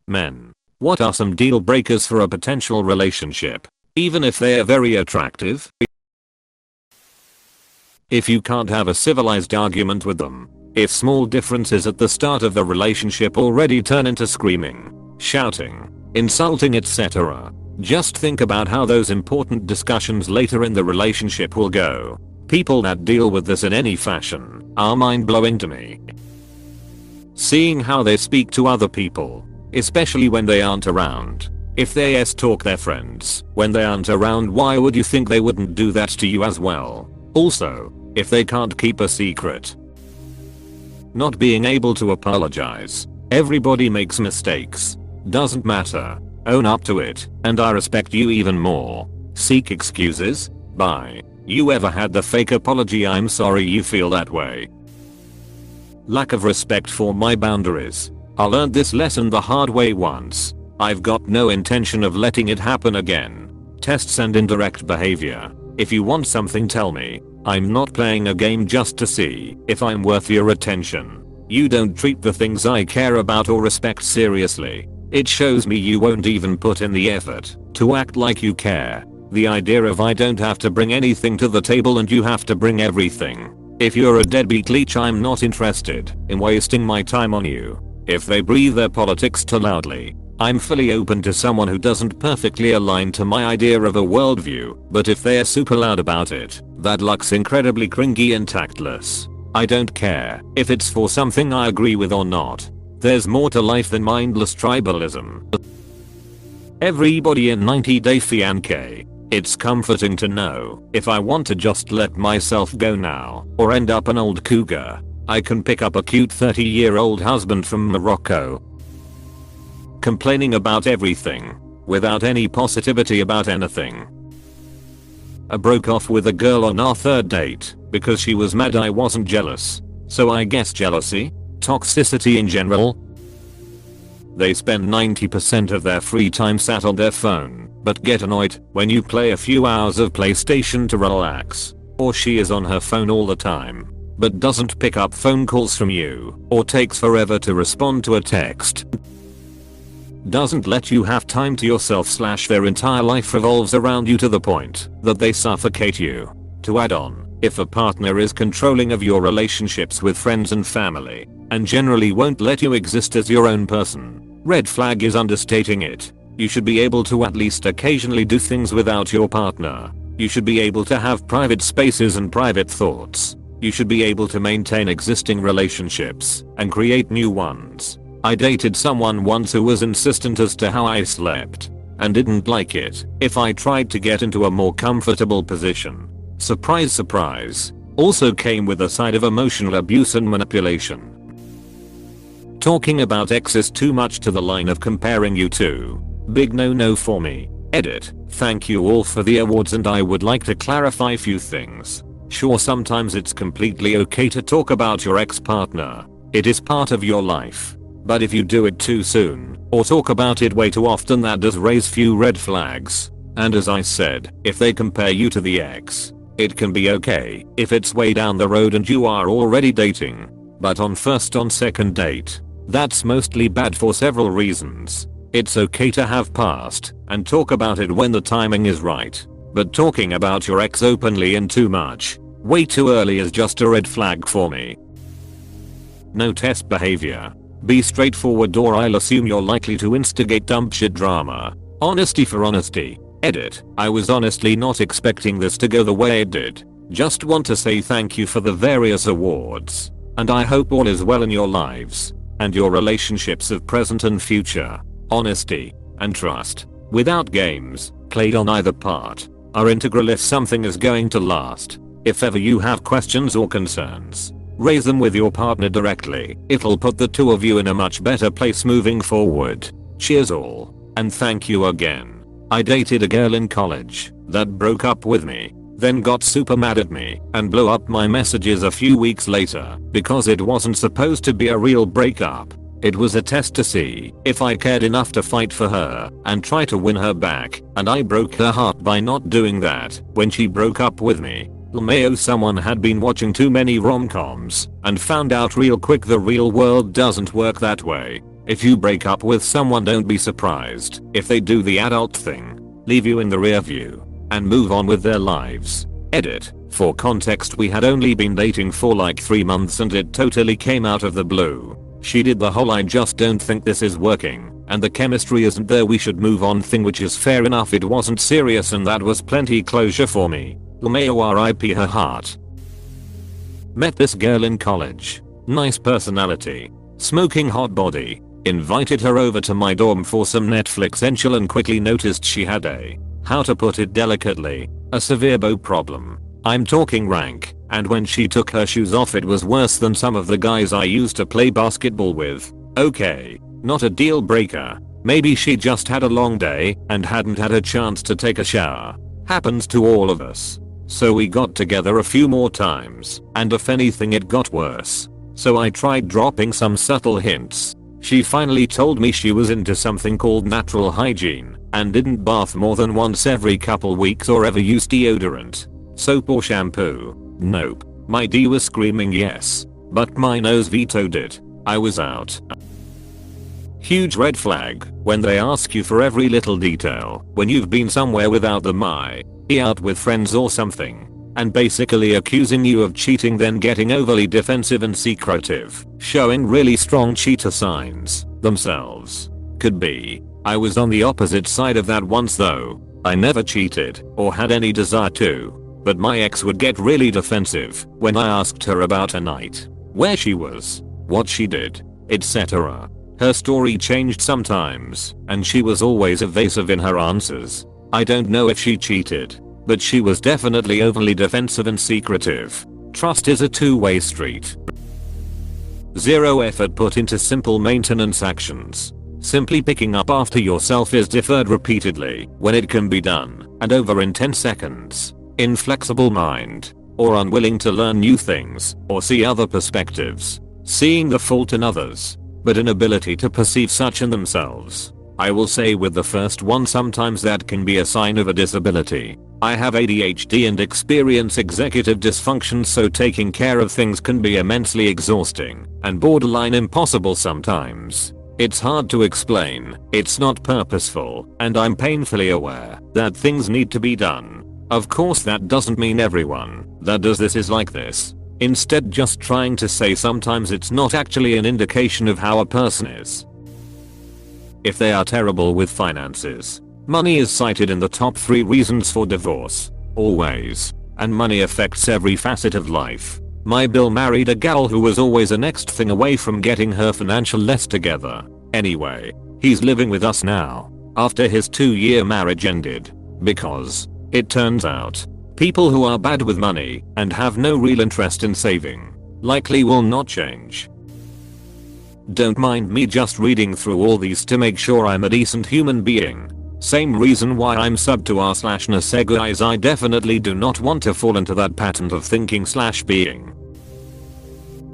Men. What are some deal breakers for a potential relationship? Even if they are very attractive? If you can't have a civilized argument with them. If small differences at the start of the relationship already turn into screaming, shouting, insulting, etc. Just think about how those important discussions later in the relationship will go. People that deal with this in any fashion are mind-blowing to me. Seeing how they speak to other people, especially when they aren't around. If they talk their friends when they aren't around, why would you think they wouldn't do that to you as well? Also, if they can't keep a secret. Not being able to apologize. Everybody makes mistakes. Doesn't matter. Own up to it, and I respect you even more. Seek excuses? Bye. You ever had the fake apology "I'm sorry you feel that way"? Lack of respect for my boundaries. I learned this lesson the hard way once. I've got no intention of letting it happen again. Tests and indirect behavior. If you want something, tell me. I'm not playing a game just to see if I'm worth your attention. You don't treat the things I care about or respect seriously. It shows me you won't even put in the effort to act like you care. The idea of I don't have to bring anything to the table and you have to bring everything. If you're a deadbeat leech, I'm not interested in wasting my time on you. If they breathe their politics too loudly, I'm fully open to someone who doesn't perfectly align to my idea of a worldview, but if they're super loud about it, that looks incredibly cringy and tactless. I don't care if it's for something I agree with or not. There's more to life than mindless tribalism. Everybody in 90 Day Fiancé. It's comforting to know if I want to just let myself go now or end up an old cougar, I can pick up a cute 30-year-old husband from Morocco. Complaining about everything without any positivity about anything. I broke off with a girl on our third date because she was mad I wasn't jealous. So I guess jealousy? Toxicity in general? They spend 90% of their free time sat on their phone, but get annoyed when you play a few hours of PlayStation to relax. Or she is on her phone all the time, but doesn't pick up phone calls from you, or takes forever to respond to a text. Doesn't let you have time to yourself / their entire life revolves around you to the point that they suffocate you. To add on, if a partner is controlling of your relationships with friends and family, and generally won't let you exist as your own person, red flag is understating it. You should be able to at least occasionally do things without your partner. You should be able to have private spaces and private thoughts. You should be able to maintain existing relationships and create new ones. I dated someone once who was insistent as to how I slept and didn't like it if I tried to get into a more comfortable position. Surprise, surprise. Also came with a side of emotional abuse and manipulation. Talking about exes too much to the line of comparing you to. Big no for me. Edit. Thank you all for the awards, and I would like to clarify a few things. Sure, sometimes it's completely okay to talk about your ex-partner. It is part of your life. But if you do it too soon, or talk about it way too often, that does raise few red flags. And as I said, if they compare you to the ex, it can be okay if it's way down the road and you are already dating. But on second date, that's mostly bad for several reasons. It's okay to have past and talk about it when the timing is right. But talking about your ex openly and too much, way too early is just a red flag for me. No test behavior. Be straightforward or I'll assume you're likely to instigate dump shit drama. Honesty for honesty. Edit. I was honestly not expecting this to go the way it did. Just want to say thank you for the various awards. And I hope all is well in your lives and your relationships of present and future. Honesty and trust, without games played on either part, are integral if something is going to last. If ever you have questions or concerns, raise them with your partner directly. It'll put the two of you in a much better place moving forward. Cheers all, and thank you again. I dated a girl in college that broke up with me, then got super mad at me and blew up my messages a few weeks later because it wasn't supposed to be a real breakup. It was a test to see if I cared enough to fight for her and try to win her back, and I broke her heart by not doing that when she broke up with me. LMAO, someone had been watching too many rom-coms and found out real quick the real world doesn't work that way. If you break up with someone, don't be surprised if they do the adult thing, leave you in the rear view, and move on with their lives. Edit. For context, we had only been dating for like 3 months and it totally came out of the blue. She did the whole "I just don't think this is working and the chemistry isn't there, we should move on" thing, which is fair enough. It wasn't serious and that was plenty closure for me. May RIP her heart. Met this girl in college. Nice personality. Smoking hot body. Invited her over to my dorm for some Netflix and chill and quickly noticed she had a, how to put it delicately, a severe bow problem. I'm talking rank, and when she took her shoes off it was worse than some of the guys I used to play basketball with. Okay, not a deal breaker. Maybe she just had a long day and hadn't had a chance to take a shower. Happens to all of us. So we got together a few more times, and if anything it got worse. So I tried dropping some subtle hints. She finally told me she was into something called natural hygiene and didn't bath more than once every couple weeks or ever use deodorant, soap or shampoo. Nope. My D was screaming yes, but my nose vetoed it. I was out. Huge red flag when they ask you for every little detail when you've been somewhere without them, be out with friends or something, and basically accusing you of cheating, then getting overly defensive and secretive, showing really strong cheater signs themselves. Could be. I was on the opposite side of that once though. I never cheated or had any desire to, but my ex would get really defensive when I asked her about a night, where she was, what she did, etc. Her story changed sometimes, and she was always evasive in her answers. I don't know if she cheated, but she was definitely overly defensive and secretive. Trust is a two-way street. Zero effort put into simple maintenance actions. Simply picking up after yourself is deferred repeatedly when it can be done, and over in 10 seconds. Inflexible mind, or unwilling to learn new things or see other perspectives. Seeing the fault in others, but inability to perceive such in themselves. I will say with the first one, sometimes that can be a sign of a disability. I have ADHD and experience executive dysfunction, so taking care of things can be immensely exhausting and borderline impossible sometimes. It's hard to explain, it's not purposeful, and I'm painfully aware that things need to be done. Of course that doesn't mean everyone that does this is like this. Instead, just trying to say sometimes it's not actually an indication of how a person is. If they are terrible with finances. Money is cited in the top 3 reasons for divorce. Always. And money affects every facet of life. My Bill married a gal who was always a next thing away from getting her financial list together. Anyway, he's living with us now, after his 2-year marriage ended. Because, it turns out, people who are bad with money and have no real interest in saving likely will not change. Don't mind me just reading through all these to make sure I'm a decent human being. Same reason why I'm sub to r/Naseg, guys. I definitely do not want to fall into that pattern of thinking/being.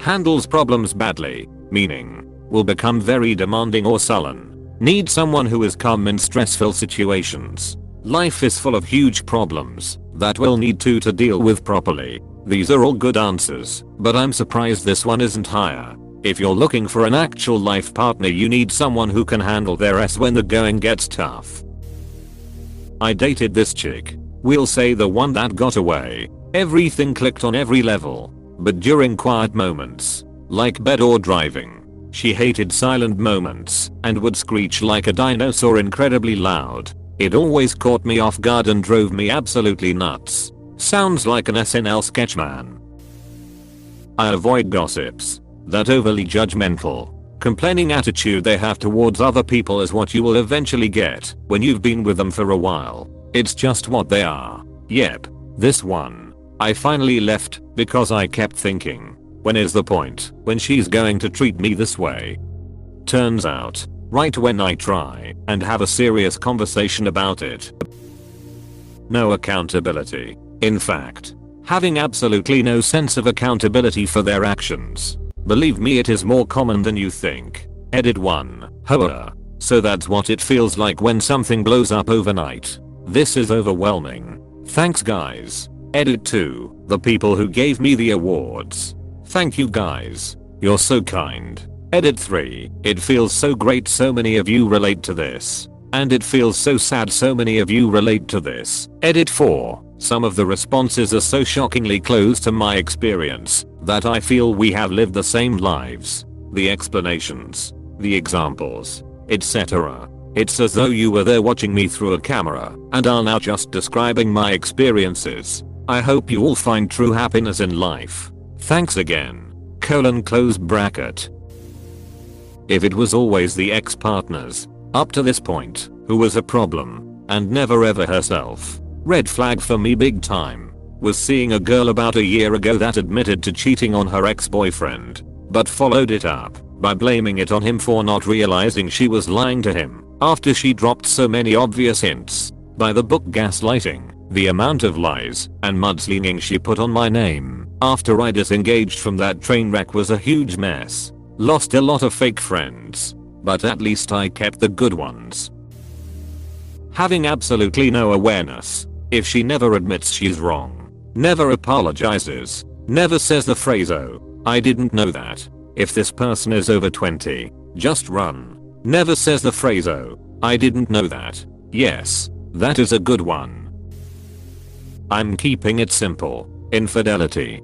Handles problems badly, meaning, will become very demanding or sullen. Need someone who is calm in stressful situations. Life is full of huge problems that we'll need to deal with properly. These are all good answers, but I'm surprised this one isn't higher. If you're looking for an actual life partner, you need someone who can handle their ass when the going gets tough. I dated this chick. We'll say the one that got away. Everything clicked on every level. But during quiet moments, like bed or driving, she hated silent moments and would screech like a dinosaur incredibly loud. It always caught me off guard and drove me absolutely nuts. Sounds like an SNL sketch, man. I avoid gossips. That overly judgmental, complaining attitude they have towards other people is what you will eventually get when you've been with them for a while. It's just what they are. Yep, this one. I finally left because I kept thinking, when is the point when she's going to treat me this way? Turns out, right when I try and have a serious conversation about it. No accountability. In fact, having absolutely no sense of accountability for their actions. Believe me, it is more common than you think. Edit 1. Hoa. So that's what it feels like when something blows up overnight. This is overwhelming. Thanks guys. Edit 2. The people who gave me the awards. Thank you guys. You're so kind. Edit 3. It feels so great so many of you relate to this. And it feels so sad so many of you relate to this. Edit 4. Some of the responses are so shockingly close to my experience that I feel we have lived the same lives. The explanations, the examples, etc. It's as though you were there watching me through a camera and are now just describing my experiences. I hope you all find true happiness in life. Thanks again. Close bracket. If it was always the ex-partners, up to this point, who was a problem, and never ever herself, red flag for me big time. Was seeing a girl about a year ago that admitted to cheating on her ex-boyfriend, but followed it up by blaming it on him for not realizing she was lying to him after she dropped so many obvious hints. By the book Gaslighting, the amount of lies and mudslinging she put on my name after I disengaged from that train wreck was a huge mess. Lost a lot of fake friends, but at least I kept the good ones. Having absolutely no awareness. If she never admits she's wrong, never apologizes, never says the phrase "oh, I didn't know that." If this person is over 20, just run. Never says the phrase "oh, I didn't know that." Yes, that is a good one. I'm keeping it simple. Infidelity.